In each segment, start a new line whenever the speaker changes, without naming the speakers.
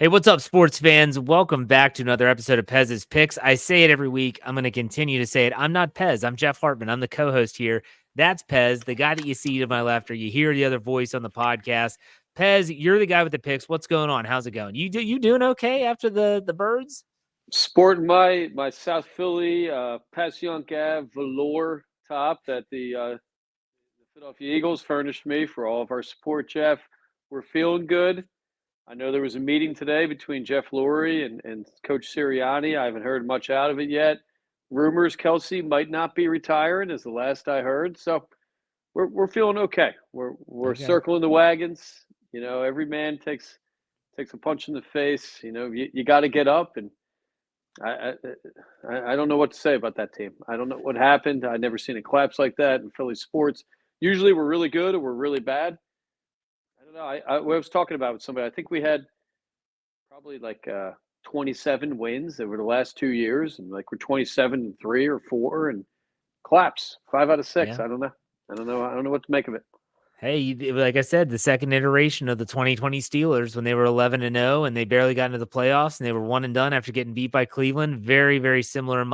Hey, what's up, sports fans? Welcome back to another episode of Pez's Picks. I say it every week. I'm going to continue to say it. I'm not Pez. I'm Jeff Hartman. I'm the co-host here. That's Pez, the guy that you see to my left, or you hear the other voice on the podcast. Pez, you're the guy with the picks. What's going on? How's it going? You doing okay after the birds?
Sporting my South Philly Passion Ave velour top that the Philadelphia Eagles furnished me for all of our support, Jeff. We're feeling good. I know there was a meeting today between Jeff Lurie and Coach Sirianni. I haven't heard much out of it yet. Rumors Kelsey might not be retiring, is the last I heard. So we're feeling okay. We're
Okay.
circling the wagons. You know, every man takes a punch in the face. You know, you got to get up and I, I don't know what to say about that team. I don't know what happened. I never seen a collapse like that in Philly sports. Usually we're really good or we're really bad. I don't know. I was talking about with somebody. I think we had probably like 27 wins over the last 2 years, and like we're 27-3 or 4, and collapse 5 out of 6.
Yeah.
I don't know. I don't know. I don't know what to make of it.
Hey, like I said, the second iteration of the 2020 Steelers when they were 11-0 and they barely got into the playoffs and they were one and done after getting beat by Cleveland. Very, very similar.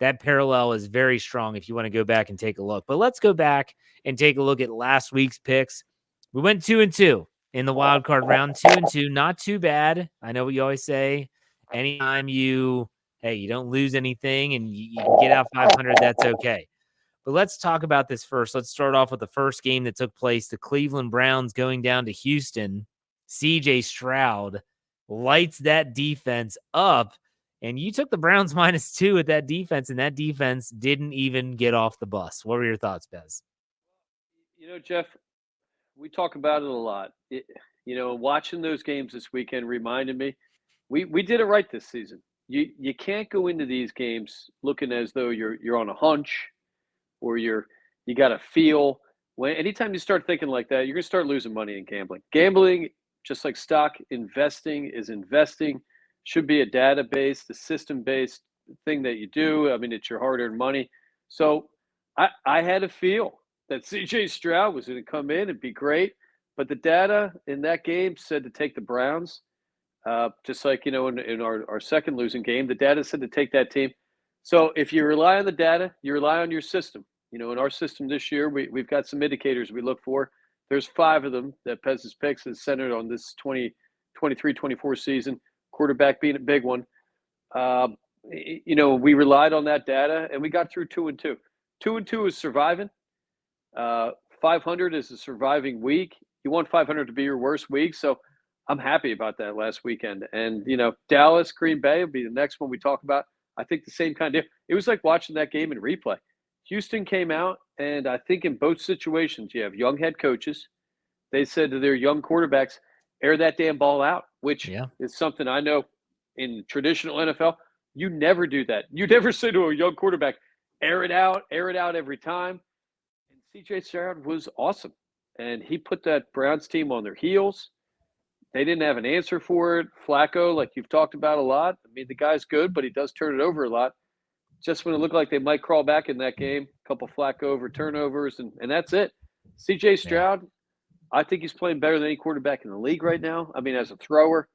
That parallel is very strong if you want to go back and take a look. But let's go back and take a look at last week's picks. We went 2-2 in the wild card round. 2-2, not too bad. I know what you always say. Anytime you don't lose anything and you can get out 500, that's okay. But let's talk about this first. Let's start off with the first game that took place. The Cleveland Browns going down to Houston. CJ Stroud lights that defense up. And you took the Browns -2 at that defense, and that defense didn't even get off the bus. What were your thoughts, Bez?
You know, Jeff, we talk about it a lot. Watching those games this weekend reminded me we did it right this season. You can't go into these games looking as though you're on a hunch or you got a feel. When anytime you start thinking like that, you're gonna start losing money in gambling. Gambling, just like stock investing, is investing. Should be a database, the system based thing that you do. I mean, it's your hard earned money. So I had a feel that CJ Stroud was going to come in and be great, but the data in that game said to take the Browns. Just like in our second losing game, the data said to take that team. So if you rely on the data, you rely on your system. You know, in our system this year, we've got some indicators we look for. There's 5 of them that Pez's Picks is centered on this 2023-24 season, quarterback being a big one. We relied on that data, and we got through 2-2. 2-2 is surviving. 500 is a surviving week. You want 500 to be your worst week, so I'm happy about that last weekend. And, Dallas, Green Bay will be the next one we talk about. I think the same kind of deal. It was like watching that game in replay. Houston came out, and I think in both situations, you have young head coaches. They said to their young quarterbacks, air that damn ball out, which is something I know in traditional NFL. You never do that. You never say to a young quarterback, air it out every time. And CJ Stroud was awesome. And he put that Browns team on their heels. They didn't have an answer for it. Flacco, like you've talked about a lot. I mean, the guy's good, but he does turn it over a lot. Just when it looked like they might crawl back in that game, a couple Flacco over turnovers, and that's it. CJ Stroud, I think he's playing better than any quarterback in the league right now. I mean, as a thrower,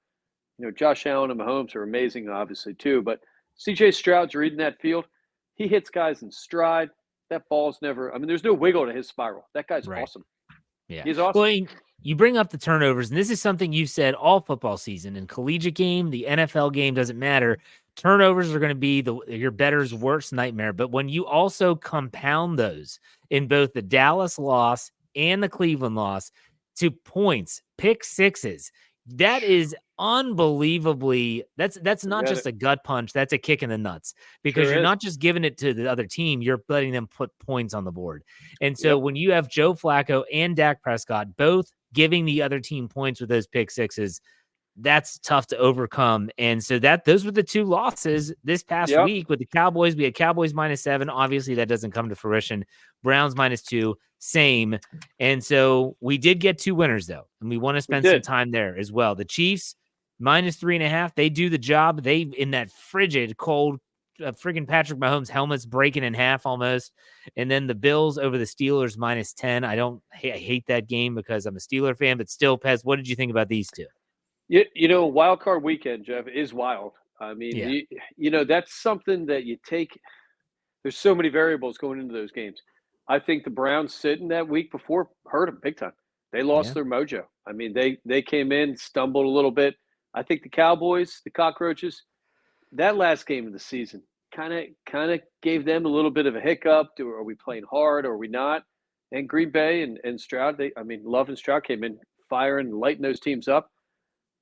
Josh Allen and Mahomes are amazing, obviously, too. But CJ Stroud's reading that field. He hits guys in stride. That ball's never – I mean, there's no wiggle to his spiral. That guy's awesome.
Yeah.
He's awesome.
Well, you bring up the turnovers, and this is something you've said all football season. In collegiate game, the NFL game, doesn't matter. Turnovers are going to be your bettor's worst nightmare. But when you also compound those in both the Dallas loss and the Cleveland loss to points, pick sixes, that is unbelievably that's not just a gut punch, that's a kick in the nuts, because you're not just giving it to the other team, you're letting them put points on the board. And so when you have Joe Flacco and Dak Prescott both giving the other team points with those pick sixes, that's tough to overcome. And so those were the 2 losses this past week with the Cowboys. We had Cowboys -7. Obviously that doesn't come to fruition. Browns -2, same. And so we did get 2 winners though. And we want to spend some time there as well. The Chiefs -3.5. They do the job. They in that frigid cold friggin' Patrick Mahomes helmet's breaking in half almost. And then the Bills over the Steelers -10. I hate that game because I'm a Steeler fan, but still, Pez, what did you think about these 2?
Wild card weekend, Jeff, is wild. I mean,
Yeah.
that's something that you take. There's so many variables going into those games. I think the Browns sitting that week before hurt them big time. They lost
Yeah.
their mojo. I mean, they came in, stumbled a little bit. I think the Cowboys, the Cockroaches, that last game of the season kind of gave them a little bit of a hiccup. Are we playing hard or are we not? And Green Bay and Stroud, Love and Stroud came in firing and lighting those teams up.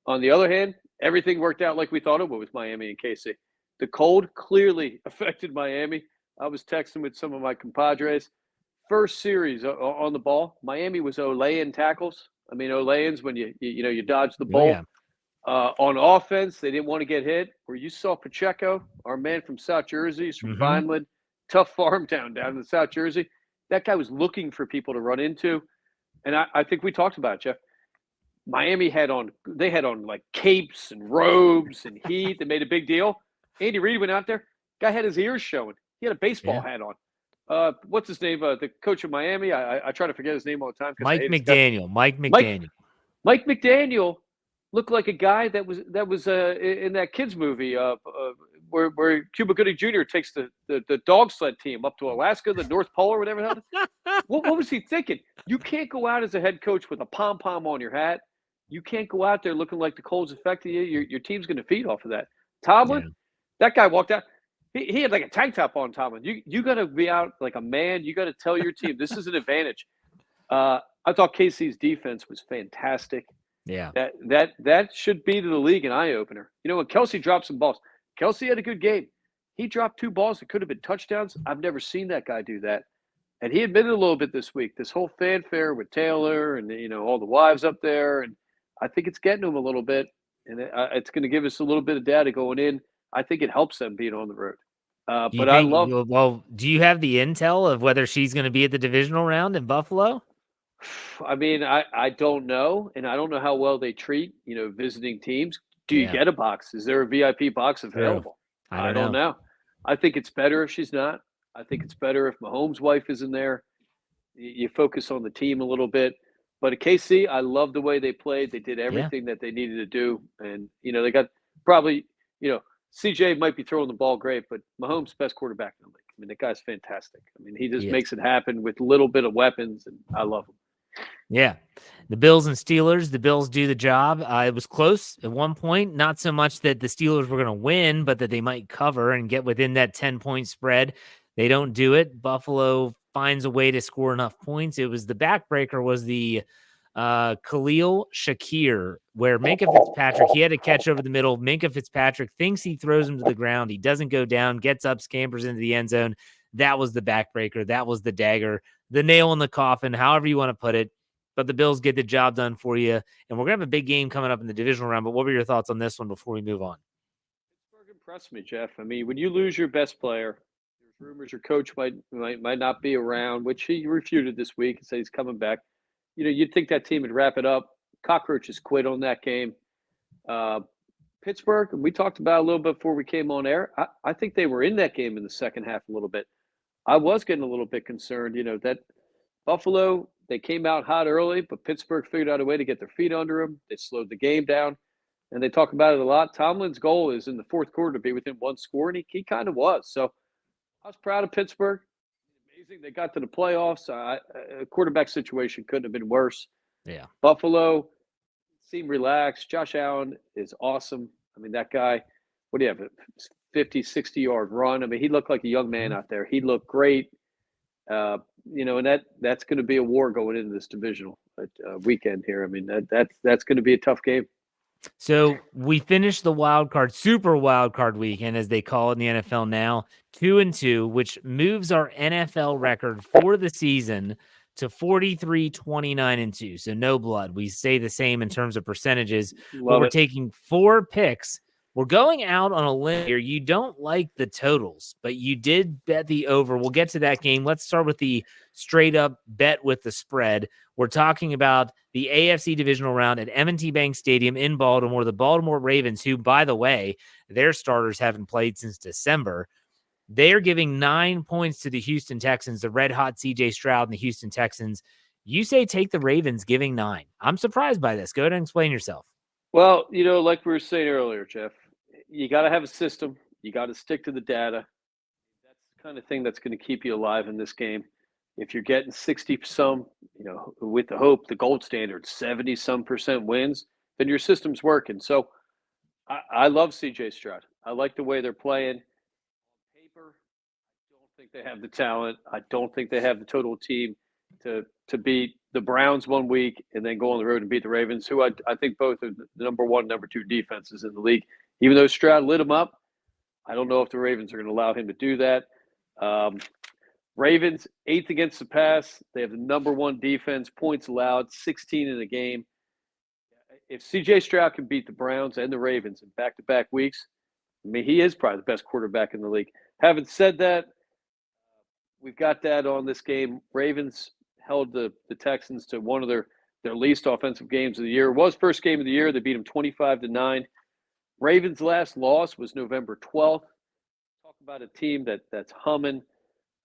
On the other hand, everything worked out like we thought it would with Miami and KC. The cold clearly affected Miami. I was texting with some of my compadres. First series on the ball, Miami was Olayan tackles. I mean, Olayans when you dodge the
Oh,
ball.
yeah.
On offense, they didn't want to get hit. Where you saw Pacheco, our man from South Jersey, he's from
Mm-hmm.
Vineland, tough farm town down in South Jersey. That guy was looking for people to run into. And I think we talked about it, Jeff. Miami had on like capes and robes and heat. They made a big deal. Andy Reid went out there. Guy had his ears showing. He had a baseball
Yeah.
hat on. What's his name? The coach of Miami. I try to forget his name all the time because I
Mike
hate his guy.
McDaniel. Mike
Mike
McDaniel.
Mike McDaniel looked like a guy that was in that kids movie where Cuba Gooding Jr. takes the dog sled team up to Alaska, the North Pole, or whatever. What was he thinking? You can't go out as a head coach with a pom pom on your hat. You can't go out there looking like the cold's affecting you. Your team's going to feed off of that. Tomlin,
Yeah.
that guy walked out. He had like a tank top on. Tomlin, you got to be out like a man. You got to tell your team this is an advantage. I thought KC's defense was fantastic.
Yeah.
That should be to the league an eye opener. When Kelsey dropped some balls, Kelsey had a good game. He dropped 2 balls that could have been touchdowns. I've never seen that guy do that. And he admitted a little bit this week, this whole fanfare with Taylor and all the wives up there, and I think it's getting him a little bit, and it's going to give us a little bit of data going in. I think it helps them being on the road.
Do you
But I
think?
love.
Well, do you have the intel of whether she's going to be at the divisional round in Buffalo?
I mean, I don't know, and I don't know how well they treat visiting teams. Do you
Yeah.
get a box? Is there a VIP box available?
I don't
don't
know.
know. I think it's better if she's not. I think it's better if Mahomes' wife isn't there. You focus on the team a little bit. But at KC, I love the way they played. They did everything that they needed to do. And, they got probably, CJ might be throwing the ball great, but Mahomes' best quarterback in the league. I mean, the guy's fantastic. I mean, he just
Yes.
makes it happen with a little bit of weapons, and I love him.
Yeah. The Bills and Steelers, the Bills do the job. It was close at one point, not so much that the Steelers were going to win, but that they might cover and get within that 10-point spread. They don't do it. Buffalo finds a way to score enough points. It was the backbreaker was the Khalil Shakir, where Minkah Fitzpatrick, he had to catch over the middle. Minkah Fitzpatrick thinks he throws him to the ground. He doesn't go down, gets up, scampers into the end zone. That was the backbreaker. That was the dagger, the nail in the coffin, however you want to put it. But the Bills get the job done for you. And we're going to have a big game coming up in the divisional round. But what were your thoughts on this one before we move on?
Pittsburgh impressed me, Jeff. I mean, when you lose your best player, there's rumors your coach might not be around, which he refuted this week and said he's coming back. You'd think that team would wrap it up. Cockroaches quit on that game. Pittsburgh, and we talked about a little bit before we came on air. I think they were in that game in the second half a little bit. I was getting a little bit concerned, that Buffalo, they came out hot early, but Pittsburgh figured out a way to get their feet under them. They slowed the game down, and they talk about it a lot. Tomlin's goal is in the fourth quarter to be within 1 score, and he kind of was. So I was proud of Pittsburgh. Amazing. They got to the playoffs. A quarterback situation couldn't have been worse.
Yeah.
Buffalo seemed relaxed. Josh Allen is awesome. I mean, that guy, what do you have, a 50, 60-yard run? I mean, he looked like a young man out there. He looked great. And that's going to be a war going into this divisional weekend here. I mean, that's going to be a tough game.
So we finished the super wild card weekend, as they call it in the NFL now, 2-2, which moves our NFL record for the season to 43-29-2. So no blood. We stay the same in terms of percentages, but we're taking 4 picks. We're going out on a limb here. You don't like the totals, but you did bet the over. We'll get to that game. Let's start with the straight up bet with the spread. We're talking about the AFC divisional round at M&T Bank Stadium in Baltimore. The Baltimore Ravens, who, by the way, their starters haven't played since December. They are giving 9 points to the Houston Texans, the red hot CJ Stroud and the Houston Texans. You say take the Ravens giving 9. I'm surprised by this. Go ahead and explain yourself.
Well, like we were saying earlier, Jeff, you got to have a system. You got to stick to the data. That's the kind of thing that's going to keep you alive in this game. If you're getting 60 some, with the hope, the gold standard, 70 some percent wins, then your system's working. So I love CJ Stroud. I like the way they're playing. On paper, I don't think they have the talent. I don't think they have the total team to beat the Browns one week and then go on the road and beat the Ravens, who I think both are the number one, number two defenses in the league. Even though Stroud lit them up, I don't know if the Ravens are going to allow him to do that. Ravens, 8th against the pass. They have the number one defense, points allowed, 16 in a game. If CJ Stroud can beat the Browns and the Ravens in back-to-back weeks, I mean, he is probably the best quarterback in the league. Having said that, we've got that on this game. Ravens held the Texans to one of their least offensive games of the year. It was first game of the year. They beat them 25-9. Ravens' last loss was November 12th. Talk about a team that's humming.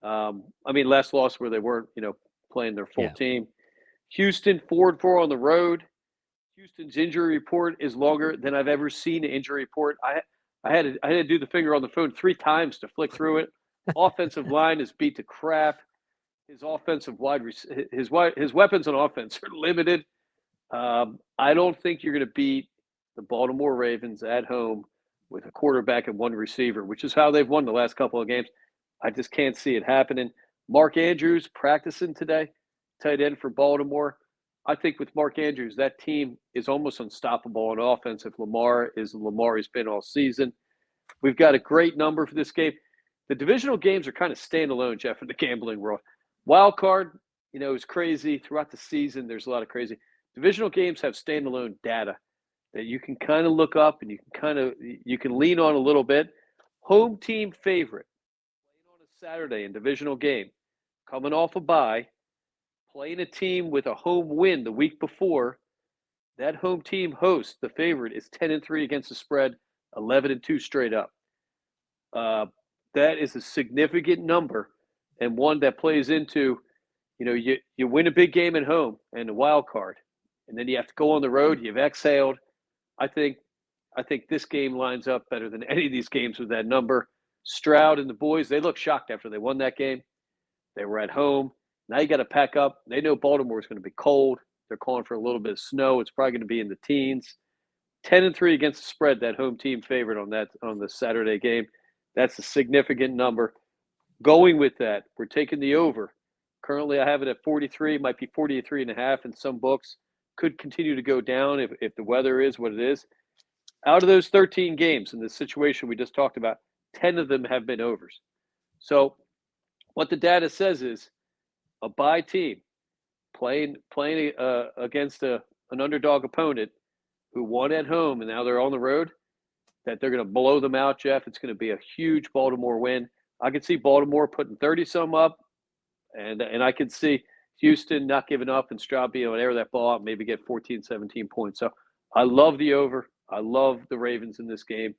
Last loss where they weren't, playing their full team. Houston 4-4 on the road. Houston's injury report is longer than I've ever seen an injury report. I had to do the finger on the phone 3 times to flick through it. Offensive line is beat to crap. His offensive his weapons on offense are limited. I don't think you're going to beat the Baltimore Ravens at home with a quarterback and one receiver, which is how they've won the last couple of games. I just can't see it happening. Mark Andrews practicing today, tight end for Baltimore. I think with Mark Andrews, that team is almost unstoppable on offense if Lamar is Lamar he's been all season. We've got a great number for this game. The divisional games are kind of standalone, Jeff, in the gambling world. Wild card, is crazy. Throughout the season, there's a lot of crazy. Divisional games have standalone data that you can kind of look up and you can lean on a little bit. Home team favorite playing on a Saturday in divisional game, coming off a bye, playing a team with a home win the week before. That home team host, the favorite, is 10-3 against the spread, 11-2 straight up. That is a significant number, and one that plays into, you win a big game at home and a wild card, and then you have to go on the road. You've exhaled. I think this game lines up better than any of these games with that number. Stroud and the boys, they look shocked after they won that game. They were at home. Now you got to pack up. They know Baltimore is going to be cold. They're calling for a little bit of snow. It's probably going to be in the teens. 10-3 against the spread, that home team favorite on the Saturday game. That's a significant number. Going with that, we're taking the over. Currently, I have it at 43. Might be 43.5 in some books. Could continue to go down if the weather is what it is. Out of those 13 games in the situation we just talked about, 10 of them have been overs. So what the data says is a bye team playing against an underdog opponent who won at home and now they're on the road, that they're going to blow them out, Jeff. It's going to be a huge Baltimore win. I could see Baltimore putting 30-some up, and I could see Houston not giving up and Stroud being able to air that ball out, maybe get 14, 17 points. So I love the over. I love the Ravens in this game.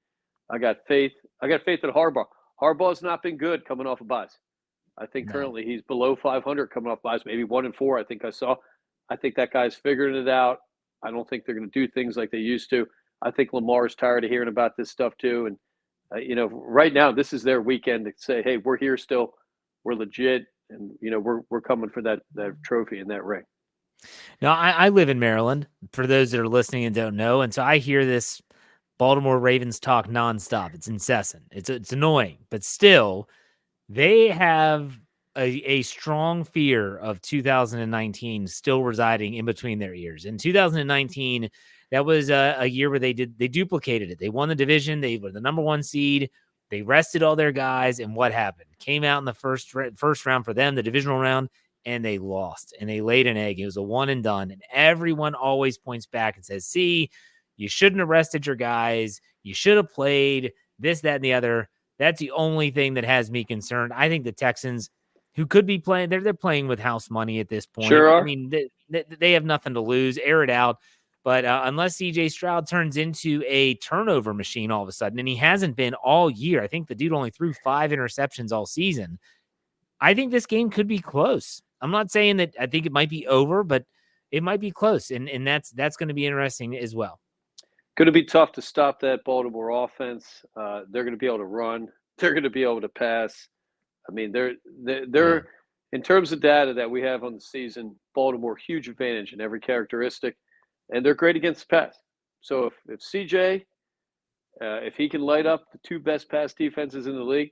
I got faith. I got faith in Harbaugh. Harbaugh's not been good coming off of buys. I think currently he's below 500 coming off buys, maybe 1-4. I think I saw. I think that guy's figuring it out. I don't think they're going to do things like they used to. I think Lamar's tired of hearing about this stuff too. And, right now this is their weekend to say, hey, we're here still. We're legit. And, we're coming for that trophy and that ring.
Now, I live in Maryland, for those that are listening and don't know. And so I hear this Baltimore Ravens talk nonstop. It's incessant. It's annoying, but still, they have a strong fear of 2019 still residing in between their ears. In 2019, that was a year where they duplicated it. They won the division. They were the number 1 seed. They rested all their guys, and what happened? Came out in the first round for them, the divisional round, and they lost, and they laid an egg. It was a one and done, and everyone always points back and says, see, you shouldn't have rested your guys. You should have played this, that, and the other. That's the only thing that has me concerned. I think the Texans, who could be playing, they're playing with house money at this point.
Sure are.
I mean, they have nothing to lose. Air it out. But unless CJ Stroud turns into a turnover machine all of a sudden, and he hasn't been all year, I think the dude only threw 5 interceptions all season. I think this game could be close. I'm not saying that I think it might be over, but it might be close, and that's going to be interesting as well.
Going to be tough to stop that Baltimore offense. They're going to be able to run. They're going to be able to pass. I mean, they're
Yeah.
in terms of data that we have on the season, Baltimore huge advantage in every characteristic, and they're great against the pass. So if CJ, if he can light up the two best pass defenses in the league,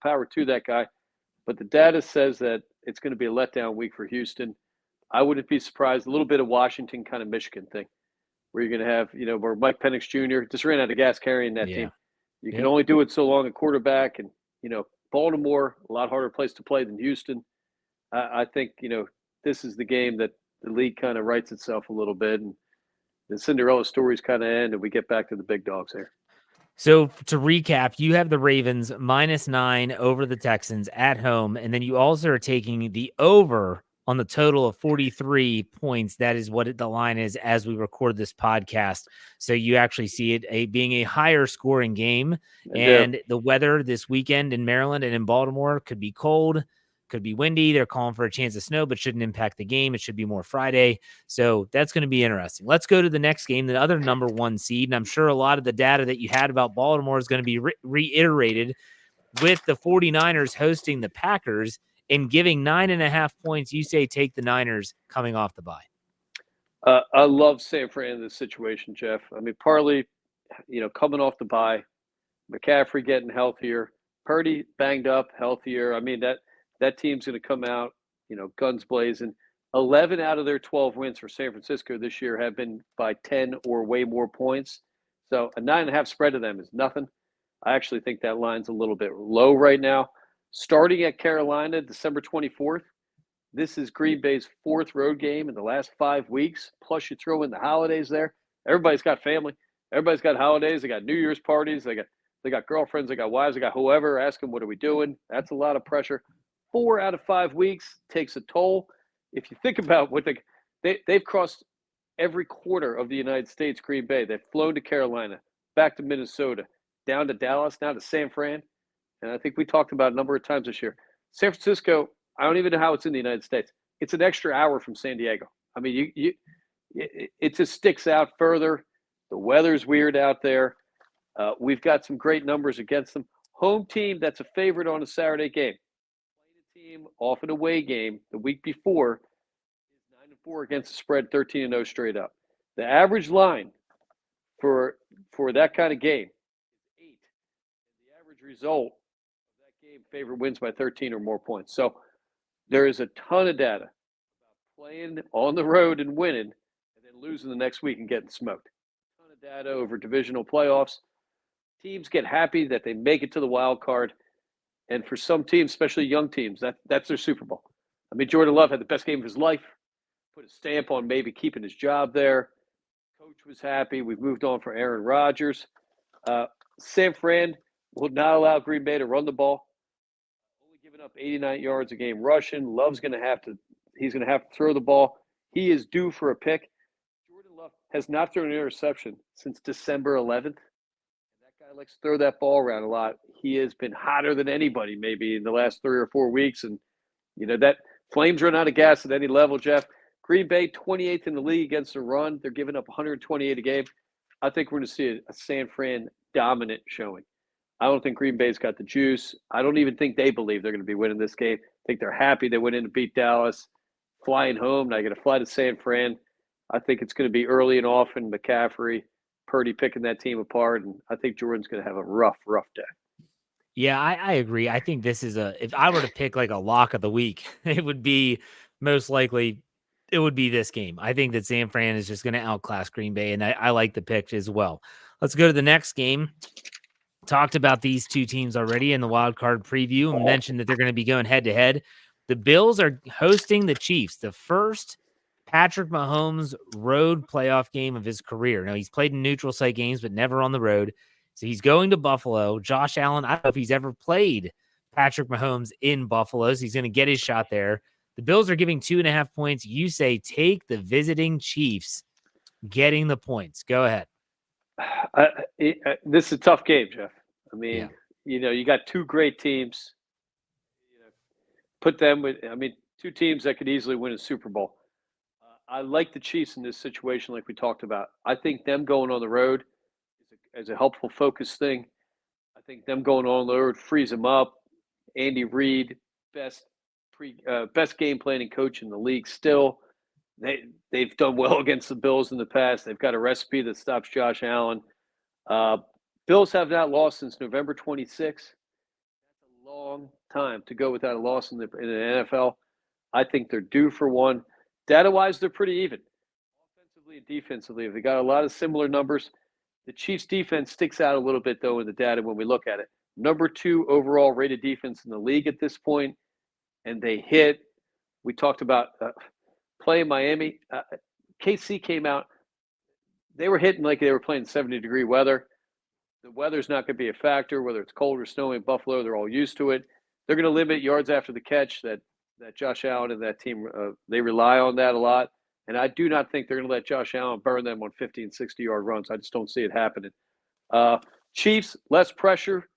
power to that guy. But the data says that it's going to be a letdown week for Houston. I wouldn't be surprised. A little bit of Washington kind of Michigan thing, where you're going to have, where Mike Penix Jr. just ran out of gas carrying that
Yeah.
team. You can
Yep.
only do it so long at quarterback, and Baltimore, a lot harder place to play than Houston. I think this is the game that the league kind of writes itself a little bit, and the Cinderella stories kind of end, and we get back to the big dogs here.
So to recap, you have the Ravens -9 over the Texans at home, and then you also are taking the over on the total of 43 points. That is what the line is as we record this podcast. So you actually see it being a higher scoring game,
I do.
and the weather this weekend in Maryland and in Baltimore could be cold, could be windy. They're calling for a chance of snow, but shouldn't impact the game. It should be more Friday. So that's going to be interesting. Let's go to the next game, the other number one seed. And I'm sure a lot of the data that you had about Baltimore is going to be reiterated with the 49ers hosting the Packers and giving 9.5 points. You say take the Niners coming off the bye.
I love San Fran in this situation, Jeff. I mean, partly, coming off the bye, McCaffrey getting healthier, Purdy banged up, healthier. I mean, that team's going to come out, guns blazing. 11 out of their 12 wins for San Francisco this year have been by 10 or way more points. So a 9.5 spread to them is nothing. I actually think that line's a little bit low right now. Starting at Carolina, December 24th, this is Green Bay's fourth road game in the last 5 weeks. Plus, you throw in the holidays there. Everybody's got family. Everybody's got holidays. They got New Year's parties. They got girlfriends. They got wives. They got whoever. Ask them, what are we doing? That's a lot of pressure. 4 out of 5 weeks takes a toll. If you think about what they've crossed every quarter of the United States, Green Bay. They've flown to Carolina, back to Minnesota, down to Dallas, now to San Fran. And I think we talked about a number of times this year. San Francisco, I don't even know how it's in the United States. It's an extra hour from San Diego. I mean, it just sticks out further. The weather's weird out there. We've got some great numbers against them. Home team that's a favorite on a Saturday game. Playing a team off an away game the week before is 9-4 against the spread, 13-0 straight up. The average line for that kind of game is 8. And the average result of that game, favorite wins by 13 or more points. So there is a ton of data about playing on the road and winning and then losing the next week and getting smoked. A ton of data over divisional playoffs. Teams get happy that they make it to the wild card. And for some teams, especially young teams, that's their Super Bowl. I mean, Jordan Love had the best game of his life, put a stamp on maybe keeping his job there. Coach was happy. We've moved on for Aaron Rodgers. San Fran will not allow Green Bay to run the ball. Only giving up 89 yards a game rushing. Love's going to have to throw the ball. He is due for a pick. Jordan Love has not thrown an interception since December 11th. That guy likes to throw that ball around a lot. He has been hotter than anybody maybe in the last 3 or 4 weeks. And, that Flames run out of gas at any level, Jeff. Green Bay, 28th in the league against the run. They're giving up 128 a game. I think we're going to see a San Fran dominant showing. I don't think Green Bay's got the juice. I don't even think they believe they're going to be winning this game. I think they're happy they went in to beat Dallas, flying home. Now I got to fly to San Fran. I think it's going to be early and often. McCaffrey, Purdy picking that team apart, and I think Jordan's going to have a rough day.
Yeah, I agree. I think this is if I were to pick like a lock of the week, it would be most likely it would be this game. I think that San Fran is just going to outclass Green Bay, and I like the pick as well. Let's go to the next game. Talked about these two teams already in the wild card preview and mentioned that they're going to be going head to head. The Bills are hosting the Chiefs, the first Patrick Mahomes road playoff game of his career. Now, he's played in neutral site games, but never on the road. So he's going to Buffalo. Josh Allen, I don't know if he's ever played Patrick Mahomes in Buffalo, so he's going to get his shot there. The Bills are giving 2.5 points. You say take the visiting Chiefs getting the points. Go ahead.
This is a tough game, Jeff. I mean,
Yeah.
You got two great teams. Put them with, two teams that could easily win a Super Bowl. I like the Chiefs in this situation, like we talked about. I think them going on the road, as a helpful focus thing. I think them going on the road frees them up. Andy Reid, best game planning coach in the league still. They've done well against the Bills in the past. They've got a recipe that stops Josh Allen. Bills have not lost since November 26th. That's a long time to go without a loss in the NFL. I think they're due for one. Data-wise, they're pretty even. Offensively and defensively, they got a lot of similar numbers. The Chiefs' defense sticks out a little bit, though, in the data when we look at it. Number 2 overall rated defense in the league at this point, and they hit. We talked about playing Miami. KC came out. They were hitting like they were playing 70-degree weather. The weather's not going to be a factor, whether it's cold or snowy in Buffalo. They're all used to it. They're going to limit yards after the catch that Josh Allen and that team, they rely on that a lot. And I do not think they're going to let Josh Allen burn them on 50 and 60-yard runs. I just don't see it happening. Chiefs, less pressure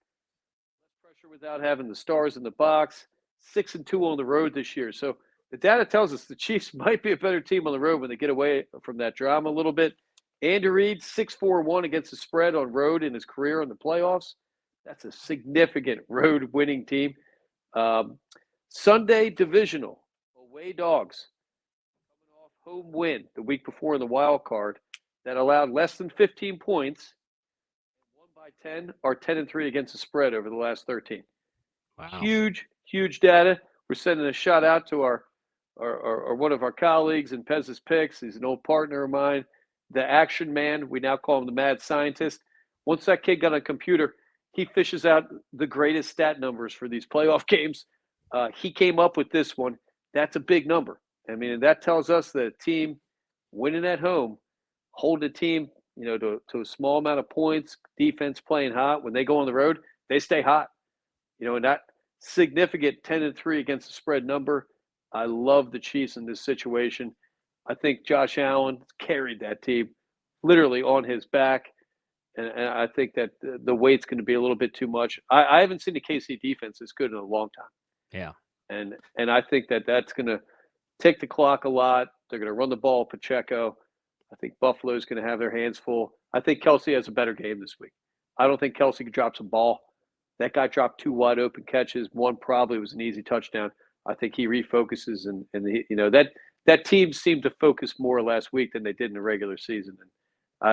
without having the stars in the box. 6-2 on the road this year. So the data tells us the Chiefs might be a better team on the road when they get away from that drama a little bit. Andy Reid, 6-4-1 against the spread on road in his career in the playoffs. That's a significant road winning team. Sunday divisional, away dogs. Coming off home win the week before in the wild card that allowed less than 15 points. Won by 10 or 10-3 against the spread over the last 13.
Wow.
Huge data. We're sending a shout out to our one of our colleagues in Pez's Picks. He's an old partner of mine. The action man, we now call him the mad scientist. Once that kid got on a computer, he fishes out the greatest stat numbers for these playoff games. He came up with this one. That's a big number. I mean, that tells us that a team winning at home, holding a team, to a small amount of points, defense playing hot. When they go on the road, they stay hot. And that significant 10-3 against the spread number. I love the Chiefs in this situation. I think Josh Allen carried that team literally on his back. And I think that the weight's going to be a little bit too much. I haven't seen the KC defense as good in a long time.
Yeah.
And I think that's going to take the clock a lot. They're going to run the ball, Pacheco. I think Buffalo's going to have their hands full. I think Kelsey has a better game this week. I don't think Kelsey drops a ball. That guy dropped 2 wide open catches. One probably was an easy touchdown. I think he refocuses, and that team seemed to focus more last week than they did in the regular season. And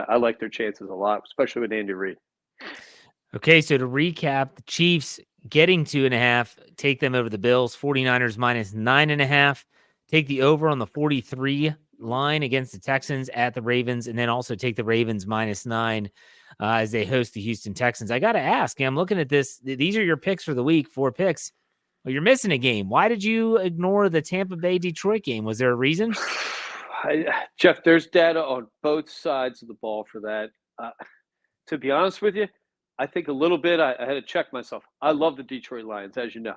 I like their chances a lot, especially with Andy Reid.
Okay, so to recap, the Chiefs getting 2.5, take them over the Bills. 49ers minus 9.5. Take the over on the 43 line against the Texans at the Ravens, and then also take the Ravens minus 9 as they host the Houston Texans. I got to ask, I'm looking at this. These are your picks for the week, 4 picks. Well, you're missing a game. Why did you ignore the Tampa Bay Detroit game? Was there a reason?
Jeff, there's data on both sides of the ball for that. To be honest with you, I think a little bit, I had to check myself. I love the Detroit Lions, as you know.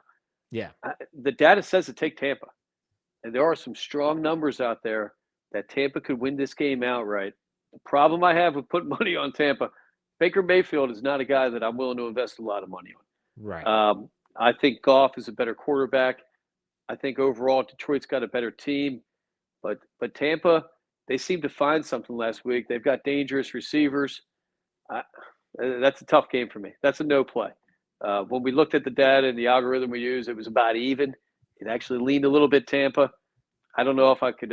Yeah.
The data says to take Tampa. And there are some strong numbers out there that Tampa could win this game outright. The problem I have with putting money on Tampa, Baker Mayfield is not a guy that I'm willing to invest a lot of money on.
Right.
I think Goff is a better quarterback. I think overall Detroit's got a better team. But Tampa, they seem to find something last week. They've got dangerous receivers. That's a tough game for me. That's a no play. When we looked at the data and the algorithm we used, it was about even. It actually leaned a little bit Tampa. I don't know if I could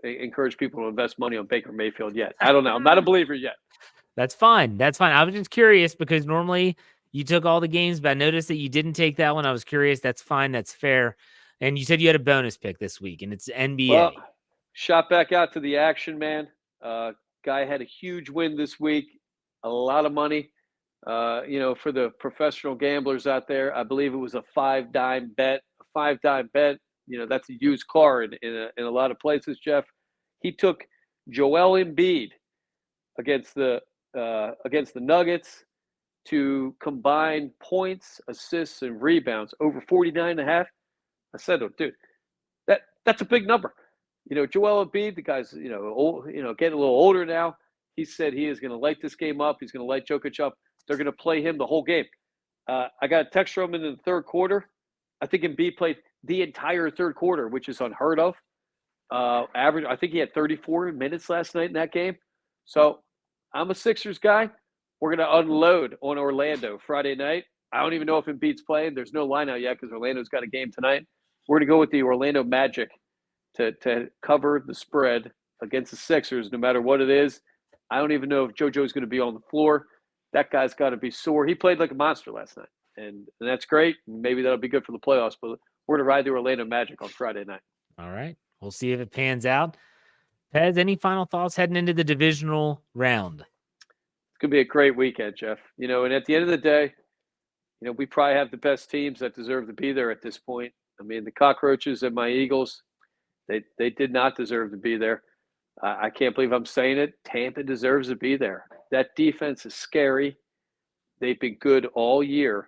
encourage people to invest money on Baker Mayfield yet. I don't know. I'm not a believer yet.
That's fine. That's fine. I was just curious because normally you took all the games, but I noticed that you didn't take that one. I was curious. That's fine. That's fair. And you said you had a bonus pick this week, and it's NBA.
Well, shot back out to the action, man. Guy had a huge win this week. A lot of money. For the professional gamblers out there, I believe it was a 5-dime bet. A 5-dime bet, that's a used car in a lot of places, Jeff. He took Joel Embiid against the Nuggets to combine points, assists, and rebounds over 49.5. I said, oh, dude, that's a big number. Joel Embiid, the guy's, old, getting a little older now. He said he is going to light this game up. He's going to light Jokic up. They're going to play him the whole game. I got a text from him in the third quarter. I think Embiid played the entire third quarter, which is unheard of. Average, I think he had 34 minutes last night in that game. So I'm a Sixers guy. We're going to unload on Orlando Friday night. I don't even know if Embiid's playing. There's no line out yet because Orlando's got a game tonight. We're going to go with the Orlando Magic to cover the spread against the Sixers, no matter what it is. I don't even know if JoJo's going to be on the floor. That guy's got to be sore. He played like a monster last night, and that's great. Maybe that'll be good for the playoffs, but we're going to ride the Orlando Magic on Friday night.
All right. We'll see if it pans out. Pez, any final thoughts heading into the divisional round?
It's going to be a great weekend, Jeff. And at the end of the day, we probably have the best teams that deserve to be there at this point. I mean, the Cockroaches and my Eagles, they did not deserve to be there. I can't believe I'm saying it. Tampa deserves to be there. That defense is scary. They've been good all year.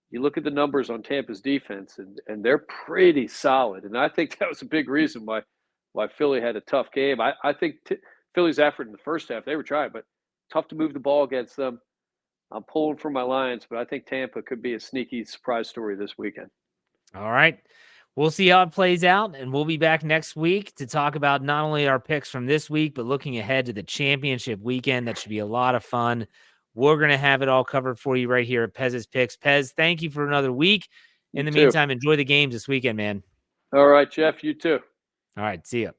You look at the numbers on Tampa's defense, and they're pretty solid. And I think that was a big reason why Philly had a tough game. I think Philly's effort in the first half, they were trying, but tough to move the ball against them. I'm pulling for my Lions, but I think Tampa could be a sneaky surprise story this weekend.
All right. We'll see how it plays out, and we'll be back next week to talk about not only our picks from this week, but looking ahead to the championship weekend. That should be a lot of fun. We're going to have it all covered for you right here at Pez's Picks. Pez, thank you for another week. In the meantime, enjoy the games this weekend, man.
All right, Jeff, you too.
All right, see ya.